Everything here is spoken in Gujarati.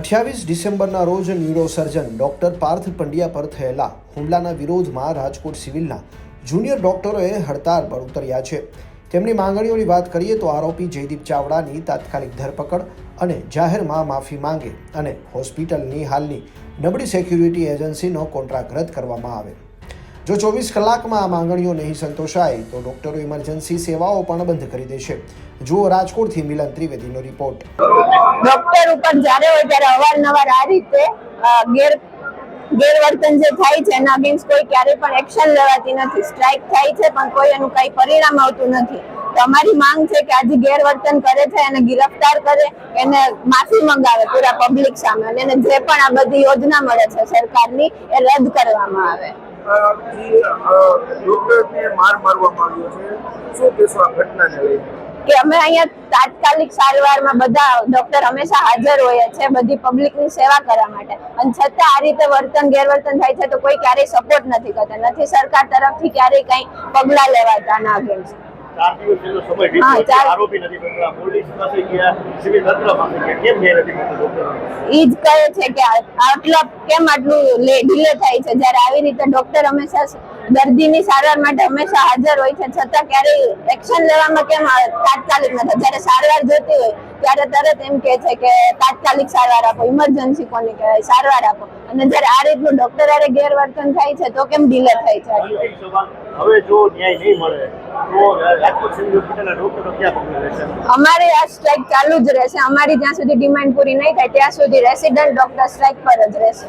28 ડિસેમ્બરના રોજ ન્યુરોસર્જન ડોક્ટર પાર્થ પંડ્યા પર થયેલા હુમલાના વિરોધમાં રાજકોટ સિવિલના જુનિયર ડોક્ટરોએ હડતાળ પર ઉતર્યા છે। તેમની માંગણીઓની વાત કરીએ તો આરોપી જયદીપ ચાવડાની તાત્કાલિક ધરપકડ અને જાહેરમાં માફી માંગે અને હોસ્પિટલની હાલની નબળી સિક્યુરિટી એજન્સીનો કોન્ટ્રાક્ટ રદ કરવામાં આવે। જો 24 કલાકમાં આ માંગણીઓ નહીં સંતોષાય તો ડોક્ટરો ઇમરજન્સી સેવાઓ પણ બંધ કરી દેશે। જુઓ રાજકોટથી મિલન ત્રિવેદીનો રિપોર્ટ। ડોક્ટર ઉપર જ્યારે હોય ત્યારે અવારનવાર આ રીતે ગેરવર્તન જે થાય છે એના અગેન્સ્ટ કોઈ ક્યારેય પણ એક્શન લેવાતી નથી। સ્ટ્રાઇક થાય છે પણ કોઈ એનું કઈ પરિણામ આવતું નથી। તો અમારી માંગ છે કે આજે ગેરવર્તન કરે છે એને गिरफ्तार કરે, એને માફી મંગાવે પૂરા પબ્લિક સામે અને એને જે પણ આ બધી યોજના મળે છે સરકારની એ રદ કરવામાં આવે। કે અમે અહીંયા તાત્કાલિક સારવારમાં બધા ડોક્ટર હંમેશા હાજર હોય છે બધી પબ્લિકની સેવા કરવા માટે, અને છતાં આ રીતે ગેરવર્તન થાય છે તો કોઈ ક્યારેય સપોર્ટ નથી કરતા, નથી સરકાર તરફથી ક્યારેય કઈ પગલા લેવાતા ના અગેન્સ્ટ। ઈ જ કહે છે કે કેમ આટલું ડિલે થાય છે, જ્યારે આવી રીતે ડોક્ટર હંમેશા દર્દીની સારવાર માટે હંમેશા હાજર હોય છે છતાં ક્યારેય એક્શન લેવામાં કેમ તાત્કાલિક નથી। જ્યારે સારવાર જોતી હોય ત્યારે તરત એમ કહે છે કે તાત્કાલિક સારવાર આપો, ઇમરજન્સી કોને કહેવાય, સારવાર આપો, અને જ્યારે આ રીતનું ડોક્ટર હારે ગેરવર્તન થાય છે તો કેમ ડિલે થાય છે। હવે જો ન્યાય નહીં મળે તો રાજકોટ સિવિલ હોસ્પિટલના ડોક્ટરો ક્યાં પગલાં લેશે? અમારે આ સ્ટ્રાઇક ચાલુ જ રહેશે। અમારી જ્યાં સુધી ડિમાન્ડ પૂરી નહીં થાય ત્યાં સુધી રેસિડન્ટ ડોક્ટર સ્ટ્રાઇક પર જ રહેશે।